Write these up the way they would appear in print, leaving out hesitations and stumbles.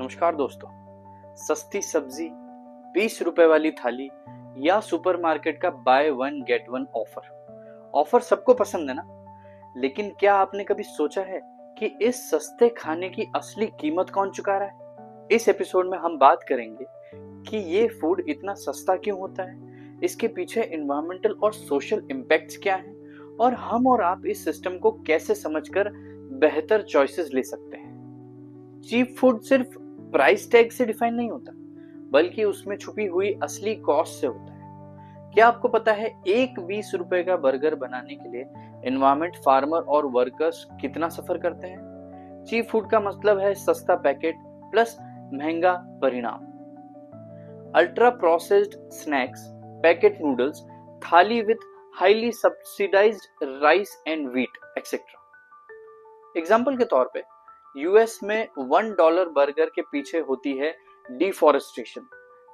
नमस्कार दोस्तों। सस्ती सब्जी, 20 रुपए वाली थाली या सुपरमार्केट का by one get one offer सबको पसंद है ना। लेकिन क्या आपने कभी सोचा है कि इस सस्ते खाने की असली कीमत कौन चुका रहा है? इस एपिसोड में हम बात करेंगे कि ये फूड इतना सस्ता क्यों होता है, इसके पीछे एनवायरमेंटल और सोशल इम्पैक्ट्स क्या हैं, और हम और आप इस सिस्टम को कैसे समझकर बेहतर चॉइसेस ले सकते हैं। चीप फूड सिर्फ प्राइस टैग से डिफाइन नहीं होता, बल्कि उसमें छुपी हुई असली कॉस्ट से होता है। क्या आपको पता है एक 20 रुपए का बर्गर बनाने के लिए एनवायरमेंट, फार्मर और वर्कर्स कितना सफर करते हैं? चीप फूड का मतलब है सस्ता पैकेट प्लस महंगा परिणाम। Ultra processed snacks, packet noodles, thali with highly subsidised rice and wheat etcetera. Example के तौर पे यूएस में $1 बर्गर के पीछे होती है डिफॉरेस्टेशन,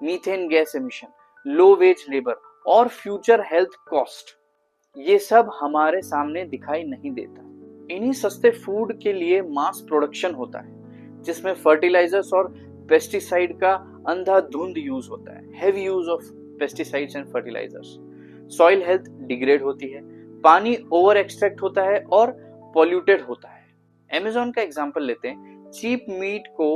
मीथेन गैस एमिशन, लो वेज लेबर और फ्यूचर हेल्थ कॉस्ट। ये सब हमारे सामने दिखाई नहीं देता। इन्हीं सस्ते फूड के लिए मास प्रोडक्शन होता है, जिसमें फर्टिलाइजर्स और पेस्टिसाइड का अंधाधुंध यूज होता है, heavy use of pesticides and fertilisers. Soil health degrade होती है, पानी ओवर एक्सट्रैक्ट होता है और पॉल्यूटेड होता है। अमेज़न का एग्जांपल लेते हैं। चीप मीट को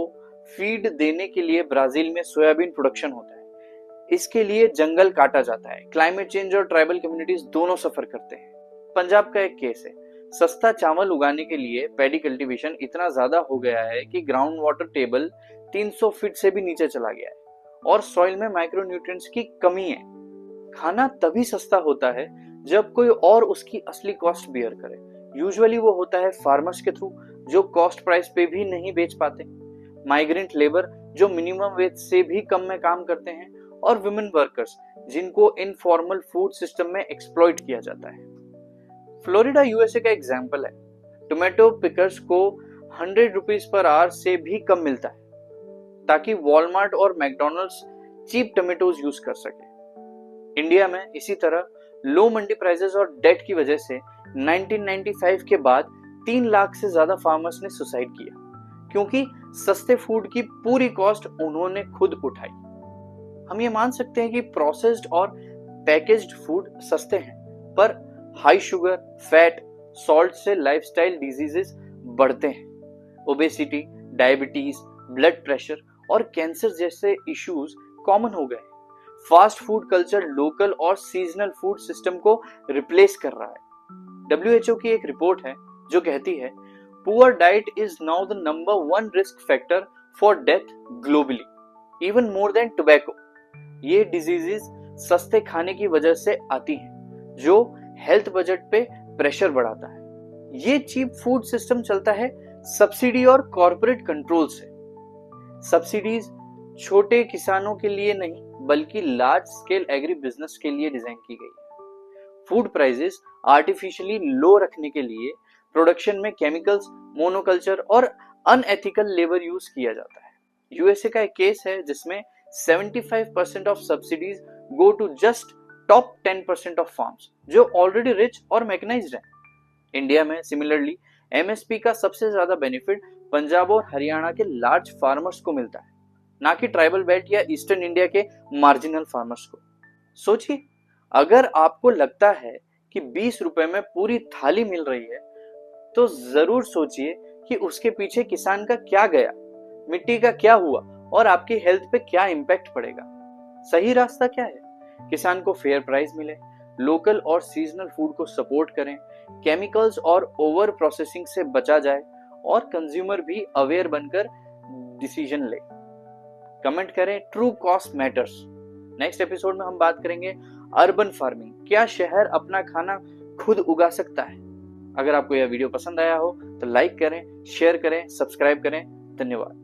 फीड देने के लिए ब्राजील में सोयाबीन प्रोडक्शन होता है। इसके लिए जंगल काटा जाता है। क्लाइमेट चेंज और ट्राइबल कम्युनिटीज दोनों सफर करते हैं। पंजाब का एक केस है। सस्ता चावल उगाने के लिए पैडी कल्टीवेशन इतना ज्यादा हो गया है कि ग्राउंड वाटर टेबल 300 फीट से भी नीचे चला गया है और सॉइल में माइक्रोन्यूट्रिएंट्स की कमी है। खाना तभी सस्ता होता है जब कोई और उसकी असली कॉस्ट बियर करे। यूजुअली वो होता है फार्मर्स के थ्रू, जो कॉस्ट प्राइस पे भी नहीं बेच पाते, माइग्रेंट लेबर जो मिनिमम वेज से भी कम में काम करते हैं, और वुमेन वर्कर्स जिनको इनफॉर्मल फूड सिस्टम में एक्सप्लॉइट किया जाता है। फ्लोरिडा यूएसए का एग्जांपल है। टोमेटो पिकर्स को 100 रुपीज पर आवर से भी कम मिलता है ताकि वॉलमार्ट और मैकडोनल्ड्स चीप टोमेटोज यूज कर सके। इंडिया में इसी तरह लो मंडी प्राइसेस और डेट की वजह से 1995 के बाद 3 लाख से ज्यादा फार्मर्स ने सुसाइड किया, क्योंकि सस्ते फूड की पूरी कॉस्ट उन्होंने खुद उठाई। हम ये मान सकते हैं कि प्रोसेस्ड और पैकेज्ड फूड सस्ते हैं, पर हाई शुगर, फैट, सॉल्ट से लाइफस्टाइल डिजीजेस बढ़ते हैं। ओबेसिटी, डायबिटीज, ब्लड प्रेशर और कैंसर जैसे इश्यूज कॉमन हो गए। फास्ट फूड कल्चर लोकल और सीजनल फूड सिस्टम को रिप्लेस कर रहा है। WHO की एक रिपोर्ट है जो कहती है poor diet is now the number 1 risk factor for death globally, even more than tobacco. ये डिजीजेस सस्ते खाने की वजह से आती हैं, जो हेल्थ बजट पे प्रेशर बढ़ाता है। ये चीप फूड सिस्टम चलता है सब्सिडी और कॉर्पोरेट कंट्रोल से। सब्सिडीज छोटे किसानों के लिए नहीं, बल्कि लार्ज स्केल एग्री बिजनेस के लिए डिजाइन की गई है। फूड प्राइसेस आर्टिफिशियली लो रखने के लिए प्रोडक्शन में केमिकल्स, मोनोकल्चर और अनएथिकल लेबर यूज किया जाता है। यूएसए का एक केस है जिसमें 75% of subsidies go to just top 10% of farms जो ऑलरेडी रिच और मैकेनाइज्ड हैं। इंडिया में सिमिलरली एमएसपी का सबसे ज्यादा बेनिफिट पंजाब और हरियाणा के लार्ज फार्मर्स को मिलता है, ना कि ट्राइबल बेल्ट या ईस्टर्न इंडिया के मार्जिनल फार्मर्स को। सोचिए, अगर आपको लगता है कि 20 रुपए में पूरी थाली मिल रही है, तो जरूर सोचिए कि उसके पीछे किसान का क्या गया, मिट्टी का क्या हुआ और आपकी हेल्थ पे क्या इंपैक्ट पड़ेगा। सही रास्ता क्या है? किसान को फेयर प्राइस मिले, लोकल और सीजनल फूड को सपोर्ट करें, केमिकल्स और ओवर प्रोसेसिंग से बचा जाए, और कंज्यूमर भी अवेयर बनकर डिसीजन ले। कमेंट करें true cost matters. Next episode में हम बात करेंगे अर्बन फार्मिंग। क्या शहर अपना खाना खुद उगा सकता है? अगर आपको यह वीडियो पसंद आया हो तो लाइक करें, शेयर करें, सब्सक्राइब करें। धन्यवाद।